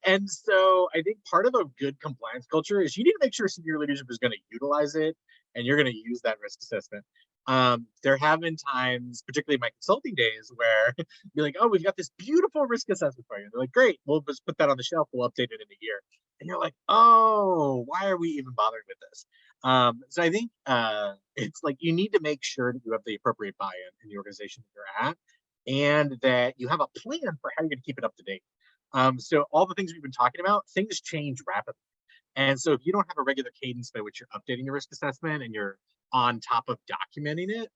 and so I think part of a good compliance culture is you need to make sure senior leadership is going to utilize it and you're going to use that risk assessment. There have been times, particularly in my consulting days, where you're like, oh, we've got this beautiful risk assessment for you. And they're like, great, we'll just put that on the shelf. We'll update it in a year. And you're like, oh, why are we even bothering with this? So I think it's like you need to make sure that you have the appropriate buy-in in the organization that you're at, and that you have a plan for how you're going to keep it up to date. So all the things we've been talking about, things change rapidly. And so if you don't have a regular cadence by which you're updating your risk assessment and you're on top of documenting it,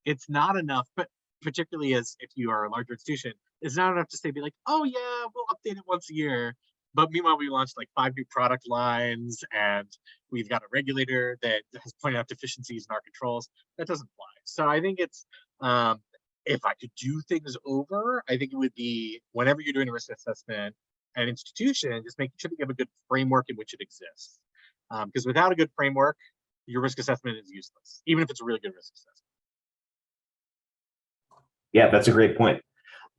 it's not enough. But particularly as if you are a larger institution, it's not enough to say, be like, oh yeah, we'll update it once a year. But meanwhile, we launched like 5 new product lines and we've got a regulator that has pointed out deficiencies in our controls. That doesn't fly. So I think it's, if I could do things over, I think it would be whenever you're doing a risk assessment at an institution, just making sure that you have a good framework in which it exists. Because without a good framework, your risk assessment is useless, even if it's a really good risk assessment. Yeah, that's a great point.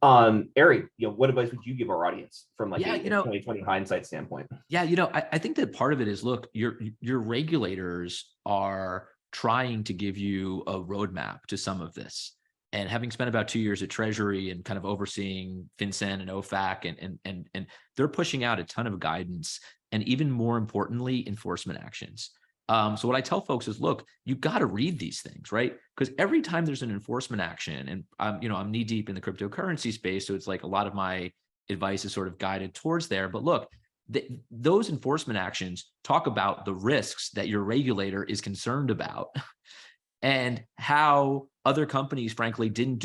Ari, what advice would you give our audience from like a 2020 hindsight standpoint? Yeah, I think that part of it is, look, your regulators are trying to give you a roadmap to some of this. And having spent about 2 years at Treasury and kind of overseeing FinCEN and OFAC, and they're pushing out a ton of guidance and even more importantly, enforcement actions. So what I tell folks is, look, you got to read these things, right? Because every time there's an enforcement action, and I'm knee deep in the cryptocurrency space, so it's like a lot of my advice is sort of guided towards there. But look, those enforcement actions talk about the risks that your regulator is concerned about and how other companies, frankly, didn't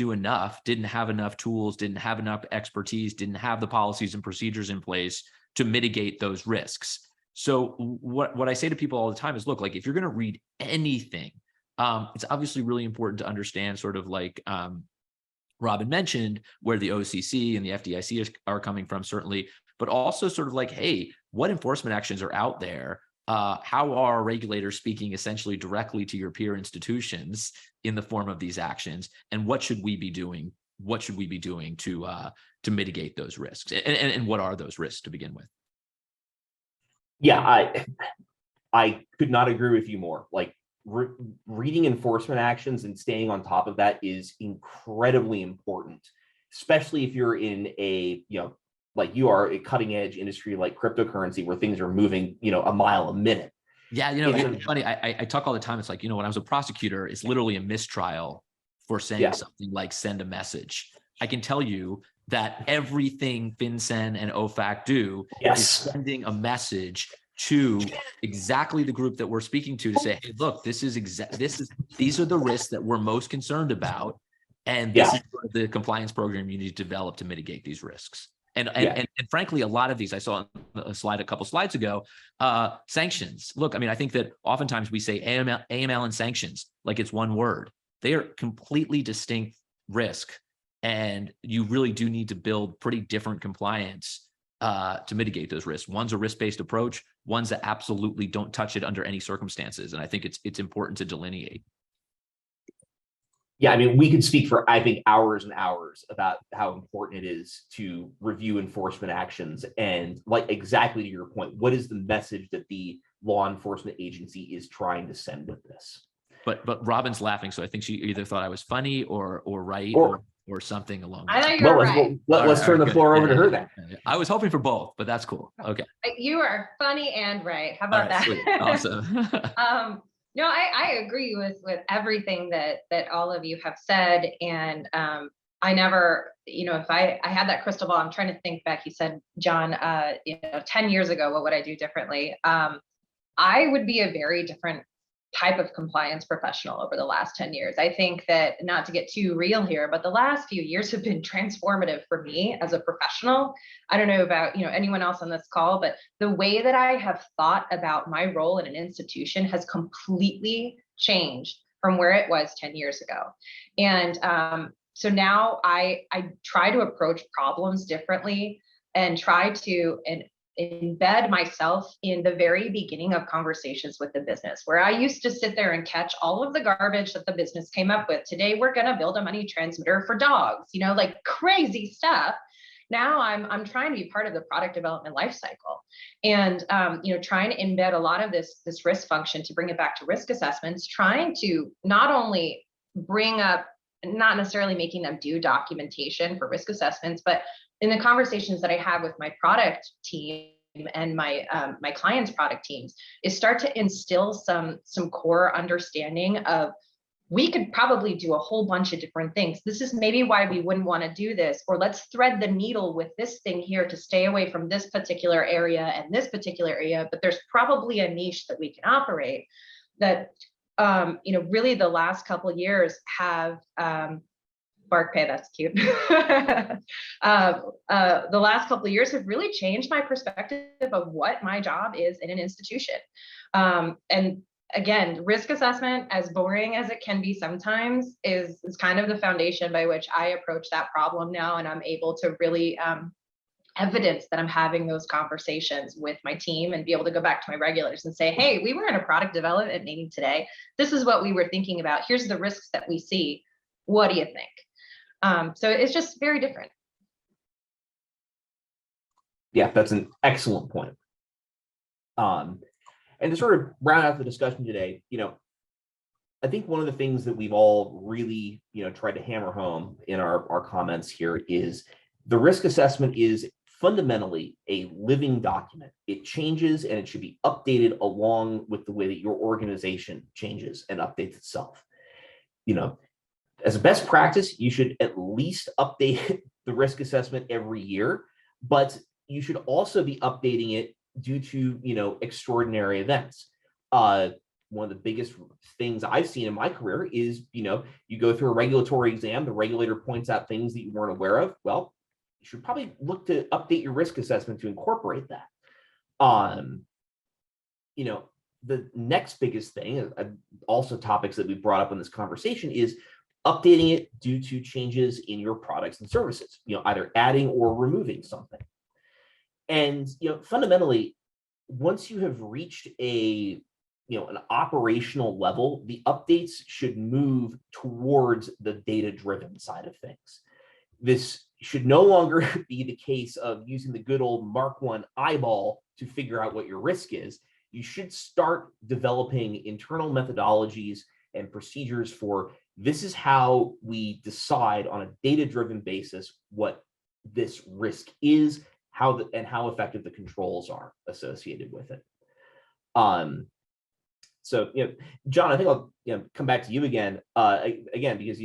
have enough tools, didn't have enough expertise, didn't have the policies and procedures in place to mitigate those risks. So what I say to people all the time is, look, like if you're going to read anything, it's obviously really important to understand sort of like Robin mentioned where the OCC and the FDIC are coming from, certainly, but also sort of like, hey, what enforcement actions are out there? How are regulators speaking essentially directly to your peer institutions in the form of these actions? And what should we be doing? What should we be doing to mitigate those risks? And what are those risks to begin with? Yeah, I could not agree with you more. Like reading enforcement actions and staying on top of that is incredibly important, especially if you're in a, like you are, a cutting edge industry like cryptocurrency where things are moving, a mile a minute. Yeah, it's funny. I talk all the time. It's like, when I was a prosecutor, it's literally a mistrial for saying something like send a message. I can tell you that everything FinCEN and OFAC do is sending a message to exactly the group that we're speaking to say, hey, look, these are the risks that we're most concerned about. And this is the compliance program you need to develop to mitigate these risks. And frankly, a lot of these, I saw on a slide a couple slides ago, sanctions. Look, I think that oftentimes we say AML and sanctions like it's one word. They are completely distinct risk. And you really do need to build pretty different compliance to mitigate those risks. One's a risk-based approach. One's that absolutely don't touch it under any circumstances. And I think it's important to delineate. Yeah, we could speak for, I think, hours and hours about how important it is to review enforcement actions. And like exactly to your point, what is the message that the law enforcement agency is trying to send with this? But Robin's laughing, so I think she either thought I was funny or right or something along those I know lines. you're right. Let's turn the floor over to her then. I was hoping for both, but that's cool. Okay. You are funny and right. How about that? Sweet. Awesome. No, I agree with everything that all of you have said. And I never, if I had that crystal ball, I'm trying to think back. You said, John, 10 years ago, what would I do differently? I would be a very different type of compliance professional over the last 10 years. I think that, not to get too real here, but the last few years have been transformative for me as a professional. I don't know about, anyone else on this call, but the way that I have thought about my role in an institution has completely changed from where it was 10 years ago. And so now I try to approach problems differently and try to embed myself in the very beginning of conversations with the business, where I used to sit there and catch all of the garbage that the business came up with. Today, we're going to build a money transmitter for dogs, like crazy stuff. Now I'm trying to be part of the product development lifecycle, and trying to embed a lot of this risk function to bring it back to risk assessments, trying to not only bring up, not necessarily making them do documentation for risk assessments, but in the conversations that I have with my product team and my clients' product teams, is start to instill some core understanding of, we could probably do a whole bunch of different things. This is maybe why we wouldn't want to do this, or let's thread the needle with this thing here to stay away from this particular area and this particular area. But there's probably a niche that we can operate that, really the last couple of years have, BarkPay, that's cute. The last couple of years have really changed my perspective of what my job is in an institution. And again, risk assessment, as boring as it can be sometimes, is kind of the foundation by which I approach that problem now. And I'm able to really evidence that I'm having those conversations with my team and be able to go back to my regulars and say, hey, we were in a product development meeting today. This is what we were thinking about. Here's the risks that we see. What do you think? So it's just very different. Yeah, that's an excellent point. And to sort of round out the discussion today, I think one of the things that we've all really, tried to hammer home in our comments here is the risk assessment is fundamentally a living document. It changes, and it should be updated along with the way that your organization changes and updates itself. As a best practice, you should at least update the risk assessment every year, but you should also be updating it due to, extraordinary events. One of the biggest things I've seen in my career is, you go through a regulatory exam, the regulator points out things that you weren't aware of. Well, you should probably look to update your risk assessment to incorporate that. The next biggest thing, also topics that we brought up in this conversation, is updating it due to changes in your products and services, either adding or removing something. And, fundamentally, once you have reached an operational level, the updates should move towards the data-driven side of things. This should no longer be the case of using the good old Mark I eyeball to figure out what your risk is. You should start developing internal methodologies and procedures for, this is how we decide on a data-driven basis what this risk is, how effective the controls are associated with it. So, John, I think I'll come back to you again, because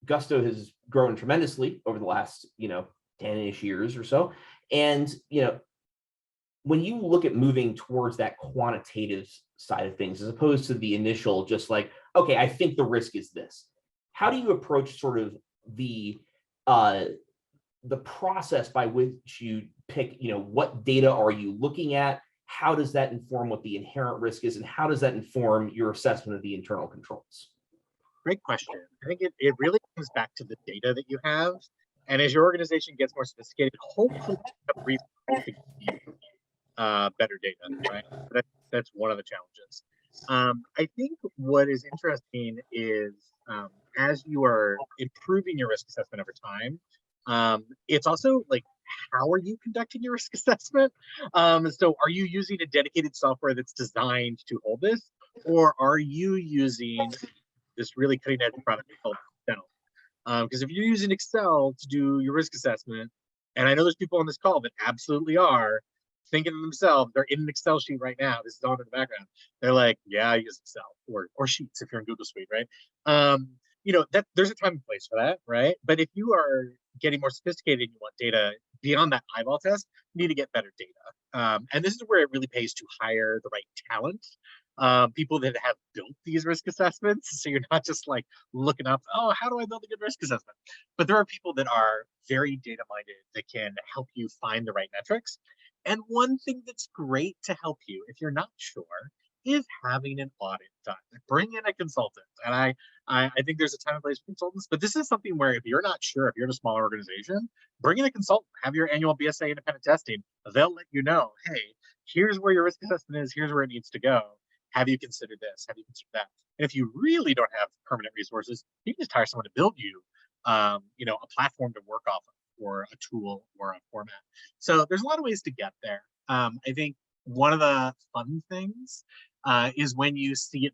Gusto has grown tremendously over the last 10-ish years or so, and when you look at moving towards that quantitative side of things, as opposed to the initial, just like, okay, I think the risk is this, how do you approach sort of the process by which you pick, what data are you looking at? How does that inform what the inherent risk is? And how does that inform your assessment of the internal controls? Great question. I think it really comes back to the data that you have. And as your organization gets more sophisticated, hopefully better data, right? That's one of the challenges. I think what is interesting is as you are improving your risk assessment over time, it's also like, how are you conducting your risk assessment? So are you using a dedicated software that's designed to hold this? Or are you using this really cutting edge product called Excel? Because if you're using Excel to do your risk assessment, and I know there's people on this call that absolutely are thinking to themselves, they're in an Excel sheet right now, this is on in the background, they're like, yeah, I use Excel, or Sheets if you're in Google Suite, right? That there's a time and place for that, right? But if you are getting more sophisticated and you want data beyond that eyeball test, you need to get better data. And this is where it really pays to hire the right talent. people that have built these risk assessments. So you're not just like looking up, oh, how do I build a good risk assessment? But there are people that are very data minded that can help you find the right metrics. And one thing that's great to help you if you're not sure is having an audit done. Bring in a consultant. And I think there's a time and place for consultants, but this is something where if you're not sure, if you're in a smaller organization, bring in a consultant, have your annual BSA independent testing. They'll let you know, hey, here's where your risk assessment is, here's where it needs to go. Have you considered this? Have you considered that? And if you really don't have permanent resources, you can just hire someone to build you, a platform to work off of, or a tool or a format. So there's a lot of ways to get there. I think one of the fun things is when you see it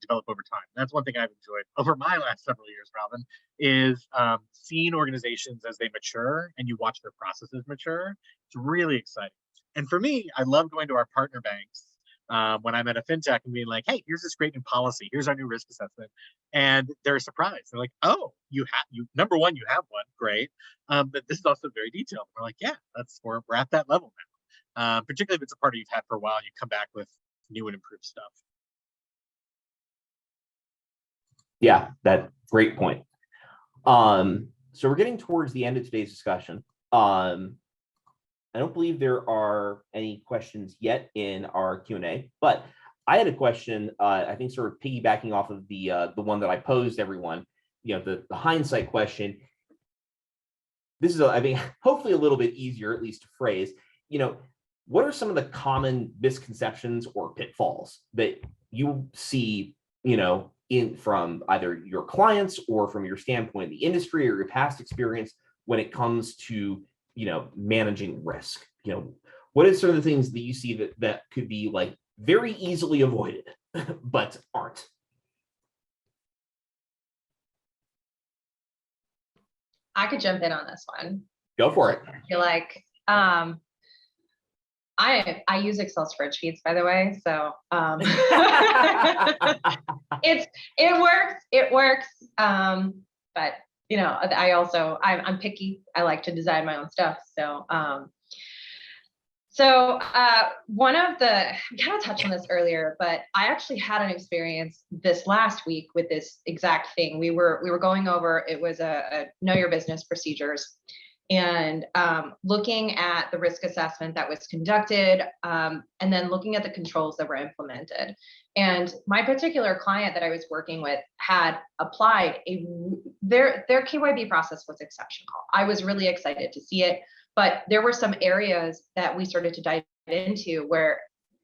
develop over time. That's one thing I've enjoyed over my last several years, Robin, is seeing organizations as they mature and you watch their processes mature. It's really exciting. And for me, I love going to our partner banks when I'm at a fintech and being like, hey, here's this great new policy. Here's our new risk assessment. And they're surprised. They're like, oh, number one, you have one. Great. But this is also very detailed. We're like, yeah, we're at that level now. Particularly if it's a party you've had for a while, you come back with new and improved stuff. Yeah, that great point. So we're getting towards the end of today's discussion. I don't believe there are any questions yet in our Q&A, but I had a question, I think sort of piggybacking off of the one that I posed everyone, the hindsight question. This is, I think, hopefully a little bit easier, at least to phrase. What are some of the common misconceptions or pitfalls that you see, from either your clients or from your standpoint in the industry or your past experience when it comes to managing risk? What are some of the things that you see that could be like very easily avoided but aren't? I could jump in on this one. Go for it. I feel like I use Excel spreadsheets, by the way, so it works. But I'm picky. I like to design my own stuff. So one of I kind of touched on this earlier, but I actually had an experience this last week with this exact thing. We were going over, it was a know your business procedures, and looking at the risk assessment that was conducted, and then looking at the controls that were implemented. And my particular client that I was working with had applied their KYB process was exceptional. I was really excited to see it, but there were some areas that we started to dive into where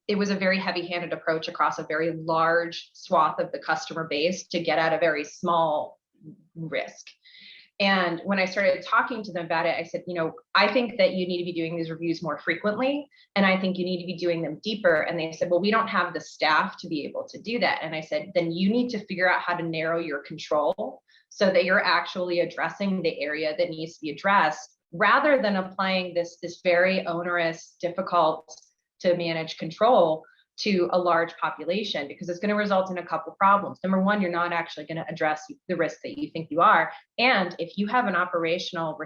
it was a very heavy-handed approach across a very large swath of the customer base to get at a very small risk. And when I started talking to them about it, I said, I think that you need to be doing these reviews more frequently, and I think you need to be doing them deeper. And they said, well, we don't have the staff to be able to do that. And I said, then you need to figure out how to narrow your control so that you're actually addressing the area that needs to be addressed, rather than applying this very onerous, difficult to manage control to a large population, because it's going to result in a couple problems. Number one, you're not actually going to address the risk that you think you are. And if you have an operational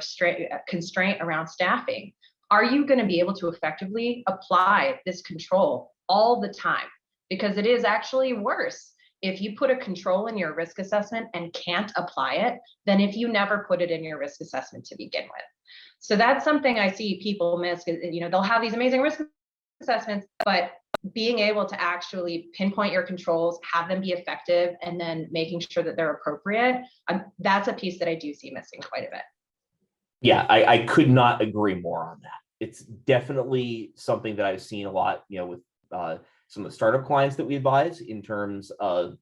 constraint around staffing, are you going to be able to effectively apply this control all the time? Because it is actually worse if you put a control in your risk assessment and can't apply it than if you never put it in your risk assessment to begin with. So that's something I see people miss. They'll have these amazing risk assessments, but being able to actually pinpoint your controls, have them be effective, and then making sure that they're appropriate, that's a piece that I do see missing quite a bit. Yeah, I could not agree more on that. It's definitely something that I've seen a lot, with some of the startup clients that we advise in terms of,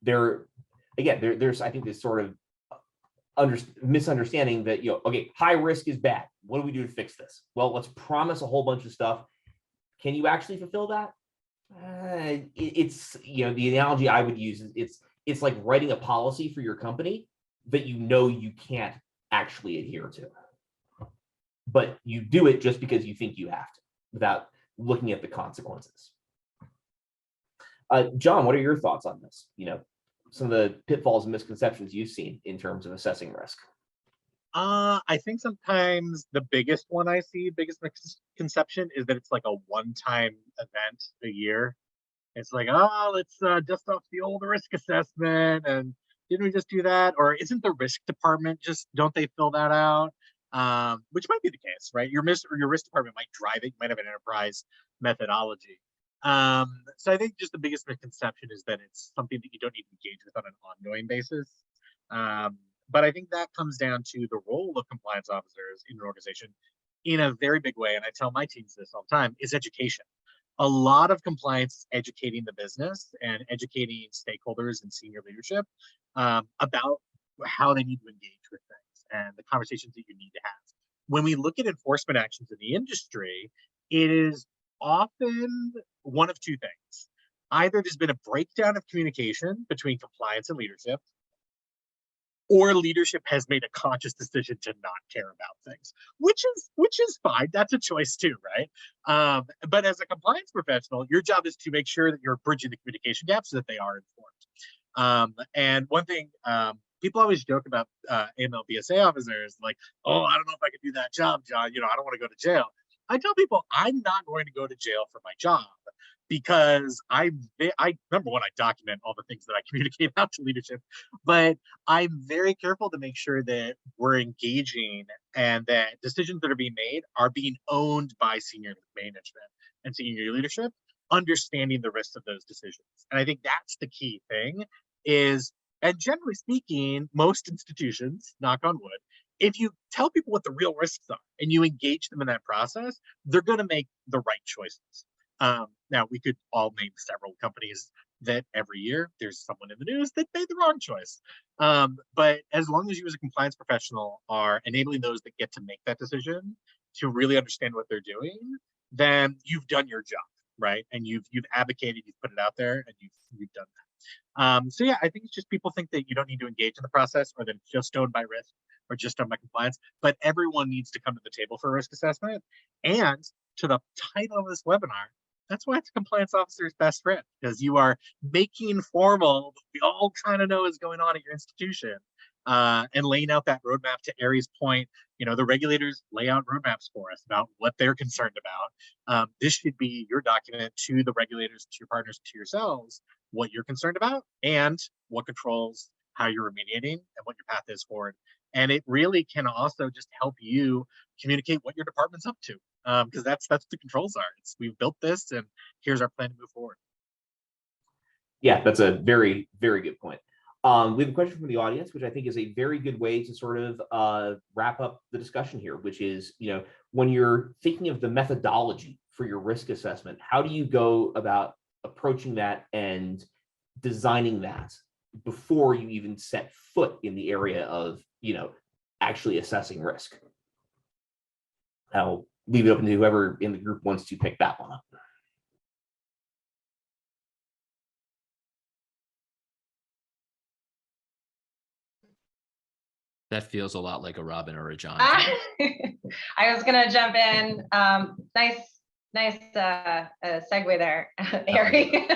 there's I think this sort of misunderstanding that, okay, high risk is bad. What do we do to fix this? Well, let's promise a whole bunch of stuff. Can you actually fulfill that? It's, the analogy I would use is it's like writing a policy for your company that you can't actually adhere to, but you do it just because you think you have to, without looking at the consequences. John, what are your thoughts on this? Some of the pitfalls and misconceptions you've seen in terms of assessing risk. I think sometimes the biggest misconception is that it's like a one-time event a year. It's like, oh, let's dust off the old risk assessment, and didn't we just do that? Or isn't the risk department just, don't they fill that out? Which might be the case, right? Your risk department might drive it, you might have an enterprise methodology. So I think just the biggest misconception is that it's something that you don't need to engage with on an ongoing basis. But I think that comes down to the role of compliance officers in an organization in a very big way. And I tell my teams this all the time, is education. A lot of compliance is educating the business and educating stakeholders and senior leadership about how they need to engage with things and the conversations that you need to have. When we look at enforcement actions in the industry, it is often one of two things. Either there's been a breakdown of communication between compliance and leadership, or leadership has made a conscious decision to not care about things, which is fine. That's a choice too, right? But as a compliance professional, your job is to make sure that you're bridging the communication gaps so that they are informed. And one thing people always joke about AML BSA officers, like, oh, I don't know if I can do that job, John. You know, I don't want to go to jail. I tell people I'm not going to go to jail for my job, because I number one, I document all the things that I communicate out to leadership, but I'm very careful to make sure that we're engaging and that decisions that are being made are being owned by senior management and senior leadership, understanding the risks of those decisions. And I think that's the key thing is, and generally speaking, most institutions, knock on wood, if you tell people what the real risks are and you engage them in that process, they're going to make the right choices. Now, we could all name several companies that every year there's someone in the news that made the wrong choice. But as long as you as a compliance professional are enabling those that get to make that decision to really understand what they're doing, then you've done your job, right? And you've advocated, you've put it out there, and you've done that. So yeah, I think it's just people think that you don't need to engage in the process, or that it's just owned by risk or just done by compliance, but everyone needs to come to the table for a risk assessment. And to the title of this webinar, that's why it's a compliance officer's best friend, because you are making formal what we all kind of know is going on at your institution, and laying out that roadmap. To Ari's point, you know, the regulators lay out roadmaps for us about what they're concerned about. This should be your document to the regulators, to your partners, to yourselves, what you're concerned about and what controls, how you're remediating, and what your path is forward. And it really can also just help you communicate what your department's up to, because that's what the controls are. We've built this, and here's our plan to move forward. Yeah, that's a very, very good point. We have a question from the audience, which I think is a very good way to sort of wrap up the discussion here, which is, you know, when you're thinking of the methodology for your risk assessment, how do you go about approaching that and designing that before you even set foot in the area of, you know, actually assessing risk? I'll leave it open to whoever in the group wants to pick that one up. That feels a lot like a Robin or a John. I was gonna jump in. Nice segue there, Ari.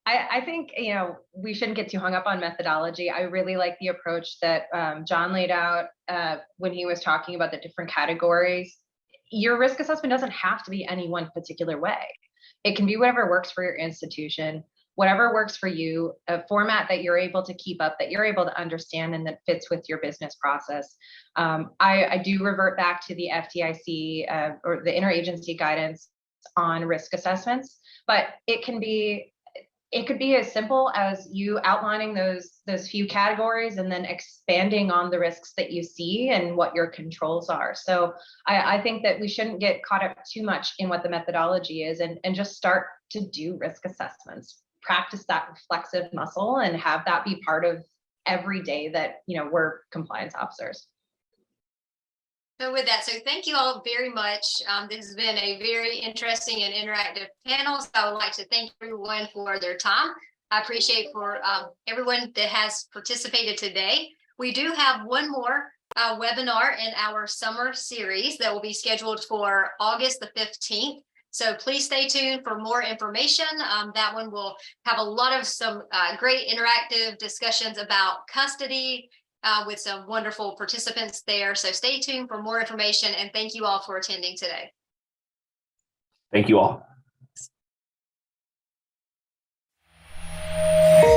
I think, you know, we shouldn't get too hung up on methodology. I really like the approach that John laid out when he was talking about the different categories. Your risk assessment doesn't have to be any one particular way. It can be whatever works for your institution, whatever works for you, a format that you're able to keep up, that you're able to understand, and that fits with your business process. I do revert back to the FDIC or the interagency guidance on risk assessments, but it could be as simple as you outlining those few categories and then expanding on the risks that you see and what your controls are. So I think that we shouldn't get caught up too much in what the methodology is, and just start to do risk assessments. Practice that reflexive muscle and have that be part of every day that, you know, we're compliance officers. So with that, so thank you all very much. This has been a very interesting and interactive panel. So I would like to thank everyone for their time. I appreciate for everyone that has participated today. We do have one more webinar in our summer series that will be scheduled for August the 15th. So please stay tuned for more information. That one will have a lot of some great interactive discussions about custody, with some wonderful participants there. So stay tuned for more information, and thank you all for attending today. Thank you all. you.